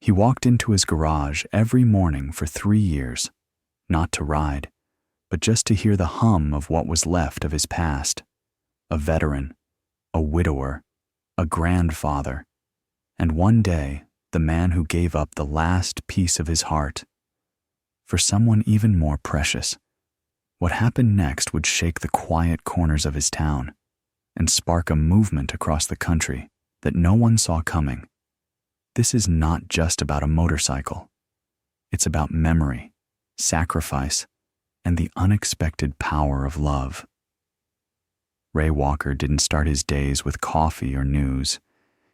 He walked into his garage every morning for 3 years, not to ride, but just to hear the hum of what was left of his past. A veteran, a widower, a grandfather, and one day, the man who gave up the last piece of his heart for someone even more precious. What happened next would shake the quiet corners of his town and spark a movement across the country that no one saw coming. This is not just about a motorcycle. It's about memory, sacrifice, and the unexpected power of love. Ray Walker didn't start his days with coffee or news.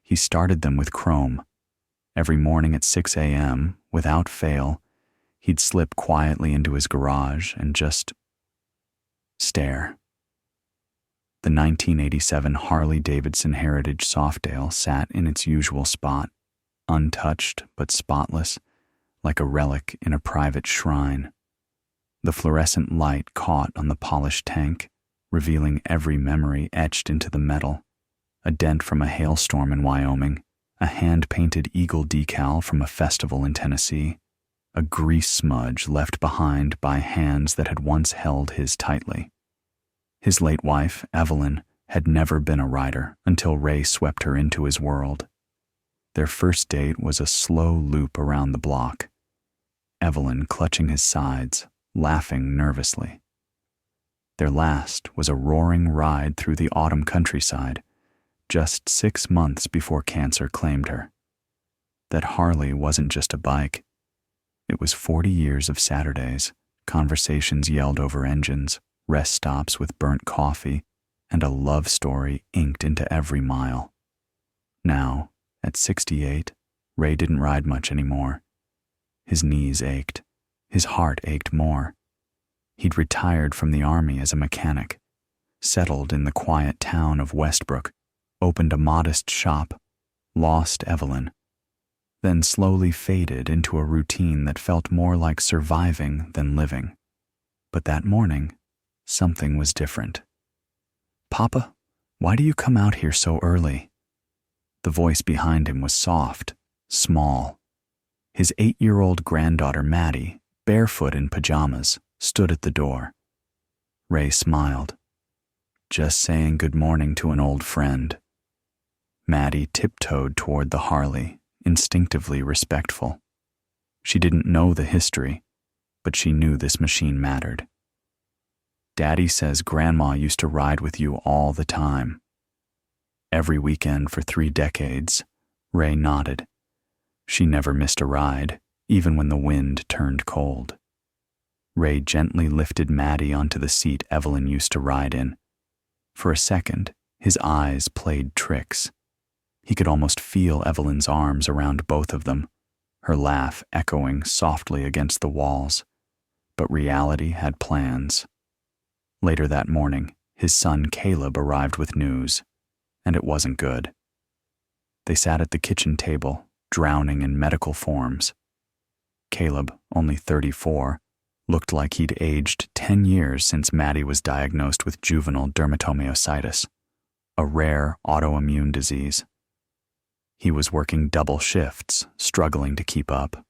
He started them with chrome. Every morning at 6 a.m., without fail, he'd slip quietly into his garage and just stare. The 1987 Harley Davidson Heritage Softail sat in its usual spot, untouched but spotless, like a relic in a private shrine. The fluorescent light caught on the polished tank, revealing every memory etched into the metal. A dent from a hailstorm in Wyoming, a hand-painted eagle decal from a festival in Tennessee, a grease smudge left behind by hands that had once held his tightly. His late wife, Evelyn, had never been a rider until Ray swept her into his world. Their first date was a slow loop around the block, Evelyn clutching his sides, laughing nervously. Their last was a roaring ride through the autumn countryside, just 6 months before cancer claimed her. That Harley wasn't just a bike. It was 40 years of Saturdays, conversations yelled over engines, rest stops with burnt coffee, and a love story inked into every mile. Now, at 68, Ray didn't ride much anymore. His knees ached. His heart ached more. He'd retired from the Army as a mechanic, settled in the quiet town of Westbrook, opened a modest shop, lost Evelyn, then slowly faded into a routine that felt more like surviving than living. But that morning, something was different. "Papa, why do you come out here so early?" The voice behind him was soft, small. His 8-year-old granddaughter, Maddie, barefoot in pajamas, stood at the door. Ray smiled. "Just saying good morning to an old friend." Maddie tiptoed toward the Harley, instinctively respectful. She didn't know the history, but she knew this machine mattered. "Daddy says Grandma used to ride with you all the time." Every weekend for 3 decades, Ray nodded. She never missed a ride, even when the wind turned cold. Ray gently lifted Maddie onto the seat Evelyn used to ride in. For a second, his eyes played tricks. He could almost feel Evelyn's arms around both of them, her laugh echoing softly against the walls. But reality had plans. Later that morning, his son Caleb arrived with news, and it wasn't good. They sat at the kitchen table, drowning in medical forms. Caleb, only 34, looked like he'd aged 10 years since Maddie was diagnosed with juvenile dermatomyositis, a rare autoimmune disease. He was working double shifts, struggling to keep up.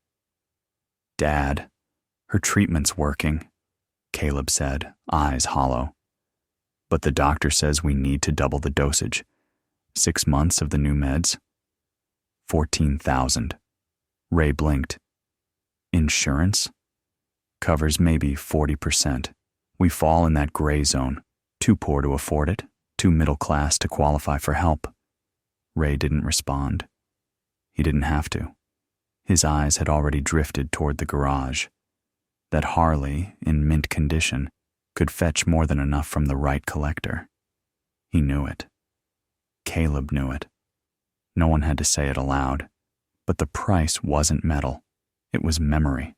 "Dad, her treatment's working," Caleb said, eyes hollow. "But the doctor says we need to double the dosage. 6 months of the new meds. 14,000. Ray blinked. "Insurance? Covers maybe 40%. We fall in that gray zone. Too poor to afford it, too middle class to qualify for help." Ray didn't respond. He didn't have to. His eyes had already drifted toward the garage. That Harley, in mint condition, could fetch more than enough from the right collector. He knew it. Caleb knew it. No one had to say it aloud. But the price wasn't metal. It was memory.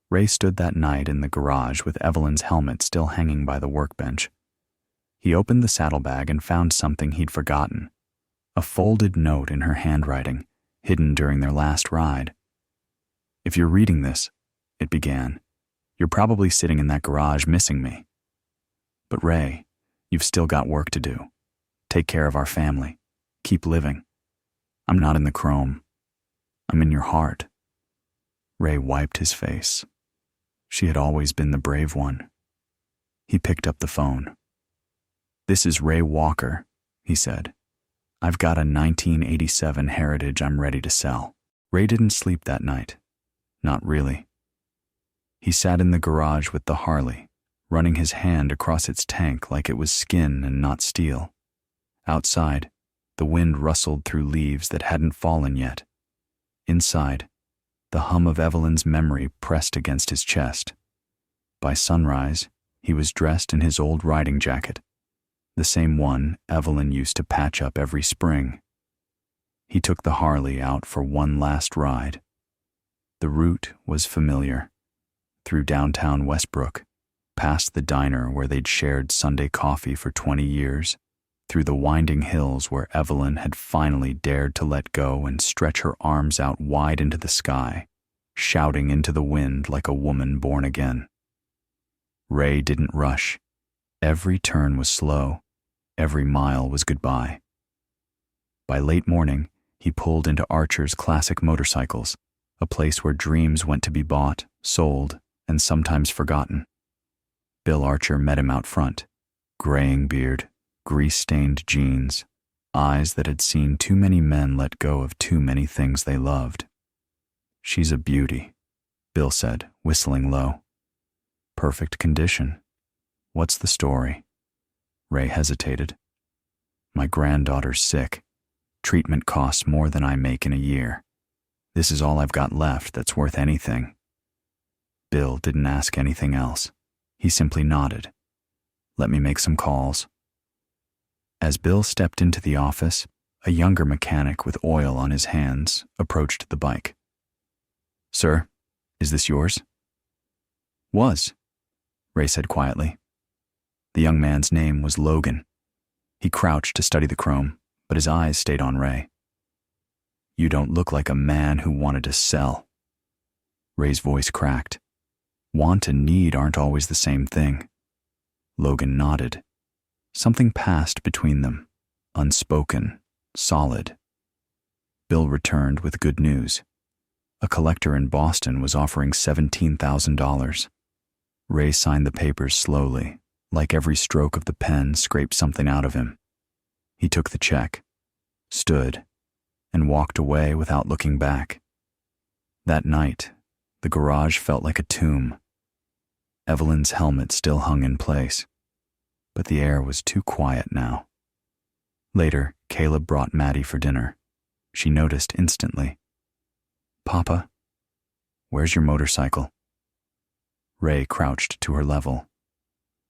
Ray stood that night in the garage with Evelyn's helmet still hanging by the workbench. He opened the saddlebag and found something he'd forgotten. A folded note in her handwriting, hidden during their last ride. "If you're reading this," it began, "you're probably sitting in that garage missing me. But Ray, you've still got work to do. Take care of our family. Keep living. I'm not in the chrome." I'm in your heart." Ray wiped his face. She had always been the brave one. He picked up the phone. "This is Ray Walker," he said. "I've got a 1987 Heritage I'm ready to sell." Ray didn't sleep that night. Not really. He sat in the garage with the Harley, running his hand across its tank like it was skin and not steel. Outside, the wind rustled through leaves that hadn't fallen yet. Inside, the hum of Evelyn's memory pressed against his chest. By sunrise, he was dressed in his old riding jacket, the same one Evelyn used to patch up every spring. He took the Harley out for one last ride. The route was familiar, through downtown Westbrook, past the diner where they'd shared Sunday coffee for 20 years, through the winding hills where Evelyn had finally dared to let go and stretch her arms out wide into the sky, shouting into the wind like a woman born again. Ray didn't rush. Every turn was slow. Every mile was goodbye. By late morning, he pulled into Archer's Classic Motorcycles, a place where dreams went to be bought, sold, and sometimes forgotten. Bill Archer met him out front, graying beard, grease-stained jeans, eyes that had seen too many men let go of too many things they loved. "She's a beauty," Bill said, whistling low. "Perfect condition. What's the story?" Ray hesitated. "My granddaughter's sick. Treatment costs more than I make in a year. This is all I've got left that's worth anything." Bill didn't ask anything else. He simply nodded. "Let me make some calls." As Bill stepped into the office, a younger mechanic with oil on his hands approached the bike. "Sir, is this yours?" "Was," Ray said quietly. The young man's name was Logan. He crouched to study the chrome, but his eyes stayed on Ray. "You don't look like a man who wanted to sell." Ray's voice cracked. Want and need aren't always the same thing. Logan nodded. Something passed between them, unspoken, solid. Bill returned with good news. A collector in Boston was offering $17,000. Ray signed the papers slowly, like every stroke of the pen scraped something out of him. He took the check, stood, and walked away without looking back. That night, the garage felt like a tomb. Evelyn's helmet still hung in place, but the air was too quiet now. Later, Caleb brought Maddie for dinner. She noticed instantly. "Papa, where's your motorcycle?" Ray crouched to her level.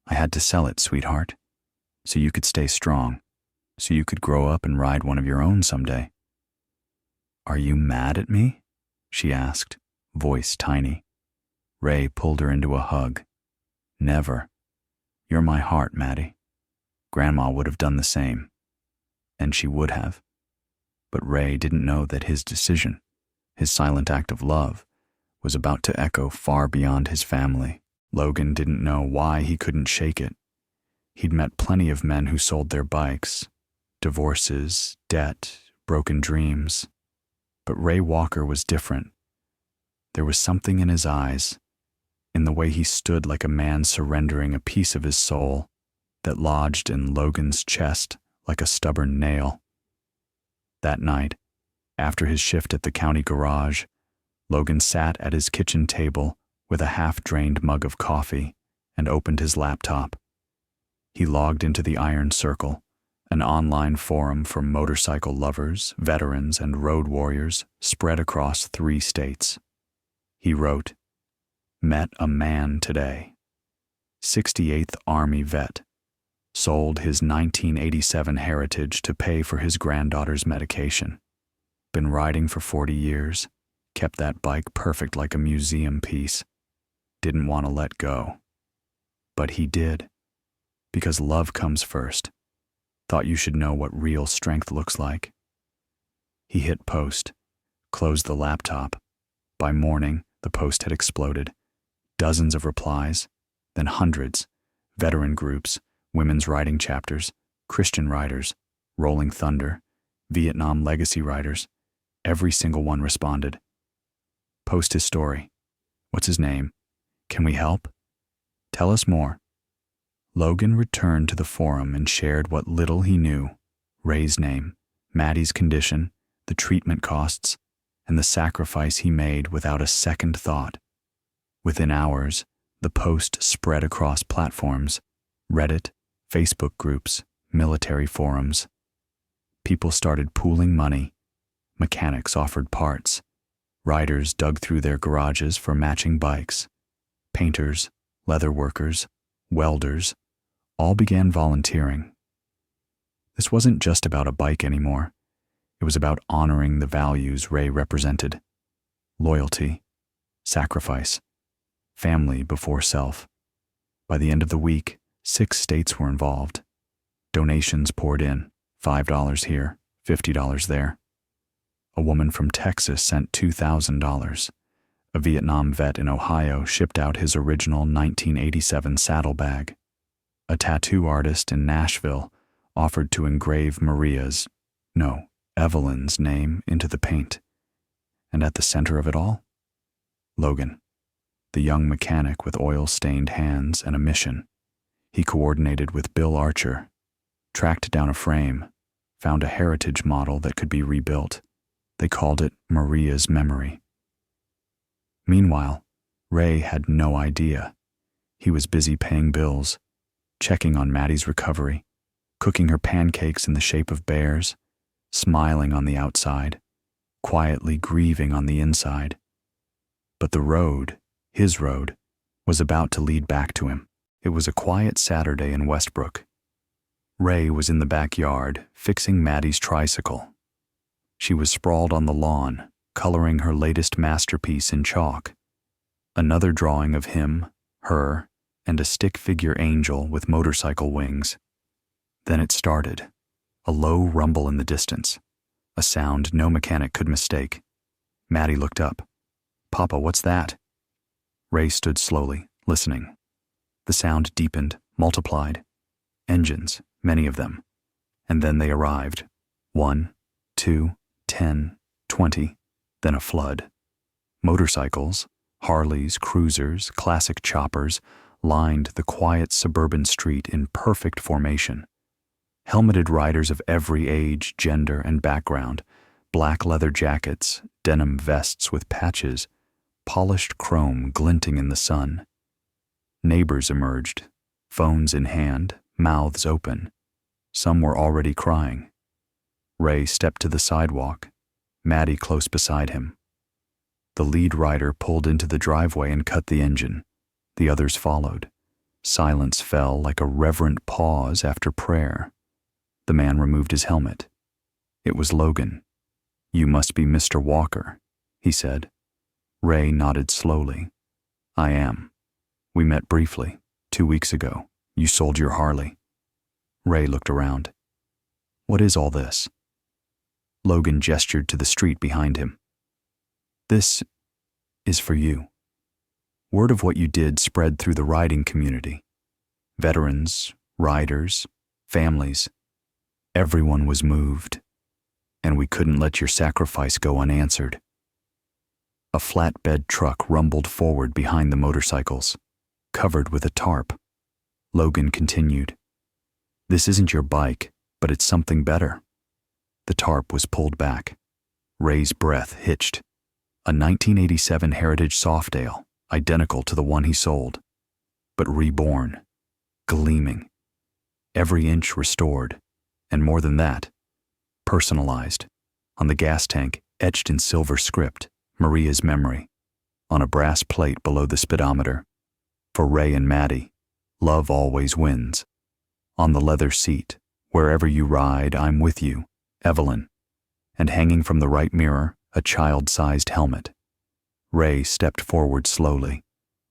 "I had to sell it, sweetheart, so you could stay strong, so you could grow up and ride one of your own someday." "Are you mad at me?" she asked, voice tiny. Ray pulled her into a hug. "Never. You're my heart, Maddie. Grandma would have done the same." And she would have. But Ray didn't know that his decision, his silent act of love, was about to echo far beyond his family. Logan didn't know why he couldn't shake it. He'd met plenty of men who sold their bikes, divorces, debt, broken dreams. But Ray Walker was different. There was something in his eyes, in the way he stood like a man surrendering a piece of his soul, that lodged in Logan's chest like a stubborn nail. That night, after his shift at the county garage, Logan sat at his kitchen table with a half-drained mug of coffee and opened his laptop. He logged into the Iron Circle, an online forum for motorcycle lovers, veterans, and road warriors spread across 3 states. He wrote, "Met a man today. 68th Army vet. Sold his 1987 Heritage to pay for his granddaughter's medication. Been riding for 40 years. Kept that bike perfect like a museum piece. Didn't want to let go. But he did. Because love comes first. Thought you should know what real strength looks like." He hit post, closed the laptop. By morning, the post had exploded. Dozens of replies, then hundreds. Veteran groups, women's riding chapters, Christian riders, Rolling Thunder, Vietnam legacy riders. Every single one responded. Post his story. What's his name? Can we help? Tell us more. Logan returned to the forum and shared what little he knew: Ray's name, Maddie's condition, the treatment costs, and the sacrifice he made without a second thought. Within hours, the post spread across platforms: Reddit, Facebook groups, military forums. People started pooling money. Mechanics offered parts. Riders dug through their garages for matching bikes. Painters, leather workers, welders, all began volunteering. This wasn't just about a bike anymore. It was about honoring the values Ray represented: loyalty, sacrifice, family before self. By the end of the week, 6 states were involved. Donations poured in, $5 here, $50 there. A woman from Texas sent $2,000. A Vietnam vet in Ohio shipped out his original 1987 saddlebag. A tattoo artist in Nashville offered to engrave Evelyn's name into the paint. And at the center of it all, Logan, the young mechanic with oil-stained hands and a mission. He coordinated with Bill Archer, tracked down a frame, found a heritage model that could be rebuilt. They called it Maria's Memory. Meanwhile, Ray had no idea. He was busy paying bills, checking on Maddie's recovery, cooking her pancakes in the shape of bears, smiling on the outside, quietly grieving on the inside. But the road, his road, was about to lead back to him. It was a quiet Saturday in Westbrook. Ray was in the backyard, fixing Maddie's tricycle. She was sprawled on the lawn, coloring her latest masterpiece in chalk. Another drawing of him, her, and a stick figure angel with motorcycle wings. Then it started, a low rumble in the distance, a sound no mechanic could mistake. Maddie looked up. "Papa, what's that?" Ray stood slowly, listening. The sound deepened, multiplied. Engines, many of them. And then they arrived. 1, 2, 10, 20, then a flood. Motorcycles, Harleys, cruisers, classic choppers, lined the quiet suburban street in perfect formation. Helmeted riders of every age, gender, and background, black leather jackets, denim vests with patches, polished chrome glinting in the sun. Neighbors emerged, phones in hand, mouths open. Some were already crying. Ray stepped to the sidewalk, Maddie close beside him. The lead rider pulled into the driveway and cut the engine. The others followed. Silence fell like a reverent pause after prayer. The man removed his helmet. It was Logan. "You must be Mr. Walker," he said. Ray nodded slowly. "I am. We met briefly, 2 weeks ago. You sold your Harley." Ray looked around. "What is all this?" Logan gestured to the street behind him. "This is for you." Word of what you did spread through the riding community. Veterans, riders, families. Everyone was moved, and we couldn't let your sacrifice go unanswered. A flatbed truck rumbled forward behind the motorcycles, covered with a tarp. Logan continued, "This isn't your bike, but it's something better." The tarp was pulled back. Ray's breath hitched. A 1987 Heritage Softail, identical to the one he sold, but reborn, gleaming, every inch restored, and more than that, personalized. On the gas tank, etched in silver script, Maria's Memory. On a brass plate below the speedometer, "For Ray and Maddie, love always wins." On the leather seat, "Wherever you ride, I'm with you, Evelyn." And hanging from the right mirror, a child-sized helmet. Ray stepped forward slowly.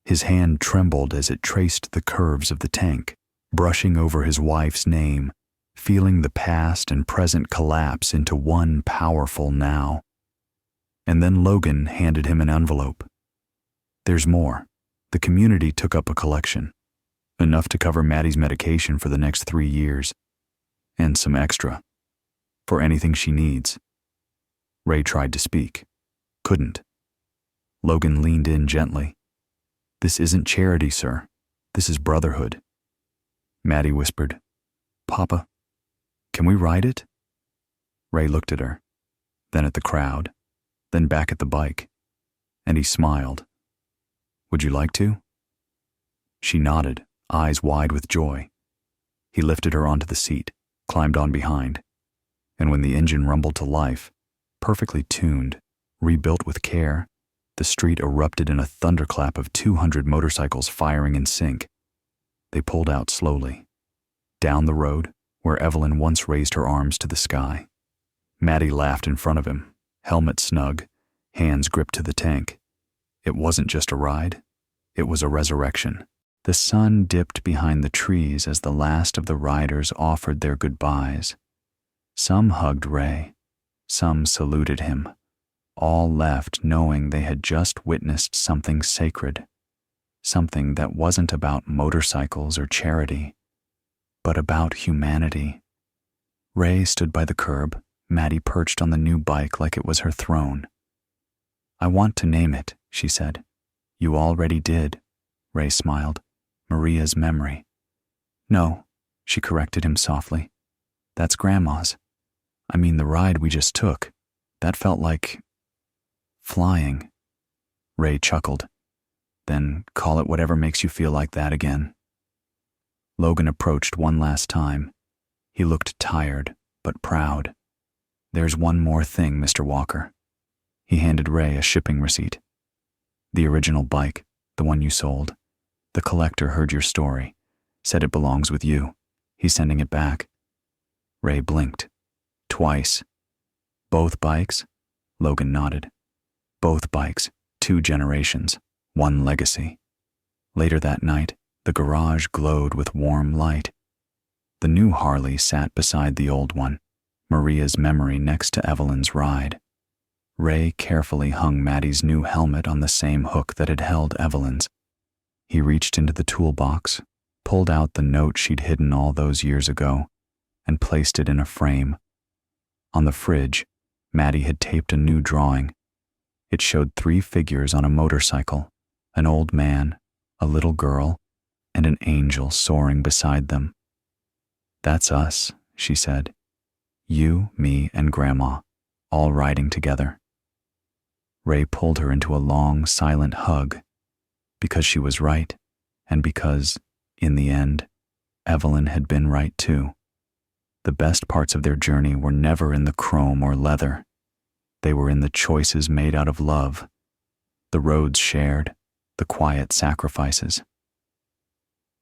His hand trembled as it traced the curves of the tank, brushing over his wife's name, feeling the past and present collapse into one powerful now. And then Logan handed him an envelope. "There's more." The community took up a collection, enough to cover Maddie's medication for the next 3 years, and some extra, for anything she needs. Ray tried to speak. Couldn't. Logan leaned in gently. "This isn't charity, sir. This is brotherhood." Maddie whispered, "Papa, can we ride it?" Ray looked at her, then at the crowd, then back at the bike, and he smiled. "Would you like to?" She nodded, eyes wide with joy. He lifted her onto the seat, climbed on behind, and when the engine rumbled to life, perfectly tuned, rebuilt with care, the street erupted in a thunderclap of 200 motorcycles firing in sync. They pulled out slowly, down the road where Evelyn once raised her arms to the sky. Maddie laughed in front of him, helmet snug, hands gripped to the tank. It wasn't just a ride, it was a resurrection. The sun dipped behind the trees as the last of the riders offered their goodbyes. Some hugged Ray, some saluted him, all left knowing they had just witnessed something sacred, something that wasn't about motorcycles or charity, but about humanity. Ray stood by the curb, Maddie perched on the new bike like it was her throne. "I want to name it," she said. "You already did," Ray smiled. "Maria's memory." "No," she corrected him softly. "That's Grandma's. I mean the ride we just took. That felt like flying." Ray chuckled. "Then call it whatever makes you feel like that again." Logan approached one last time. He looked tired, but proud. "There's one more thing, Mr. Walker." He handed Ray a shipping receipt. "The original bike, the one you sold. The collector heard your story, said it belongs with you. He's sending it back." Ray blinked. "Twice." "Both bikes?" Logan nodded. "Both bikes, 2 generations, 1 legacy." Later that night, the garage glowed with warm light. The new Harley sat beside the old one, Maria's memory next to Evelyn's ride. Ray carefully hung Maddie's new helmet on the same hook that had held Evelyn's. He reached into the toolbox, pulled out the note she'd hidden all those years ago, and placed it in a frame. On the fridge, Maddie had taped a new drawing. It showed 3 figures on a motorcycle, an old man, a little girl, and an angel soaring beside them. "That's us," she said. "You, me, and Grandma, all riding together." Ray pulled her into a long, silent hug, because she was right, and because, in the end, Evelyn had been right too. The best parts of their journey were never in the chrome or leather. They were in the choices made out of love, the roads shared, the quiet sacrifices.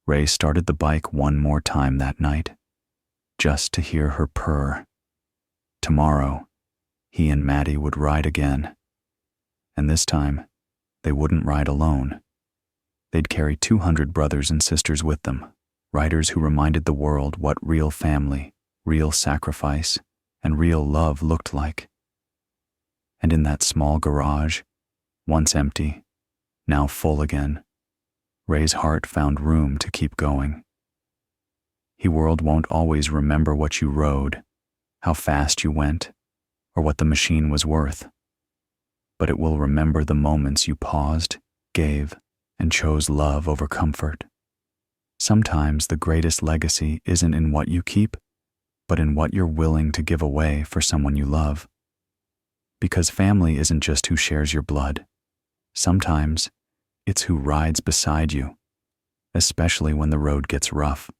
Ray started the bike one more time that night, just to hear her purr. Tomorrow, he and Maddie would ride again. And this time, they wouldn't ride alone. They'd carry 200 brothers and sisters with them, riders who reminded the world what real family, real sacrifice, and real love looked like. And in that small garage, once empty, now full again, Ray's heart found room to keep going. The world won't always remember what you rode, how fast you went, or what the machine was worth. But it will remember the moments you paused, gave, and chose love over comfort. Sometimes the greatest legacy isn't in what you keep, but in what you're willing to give away for someone you love. Because family isn't just who shares your blood. Sometimes it's who rides beside you, especially when the road gets rough.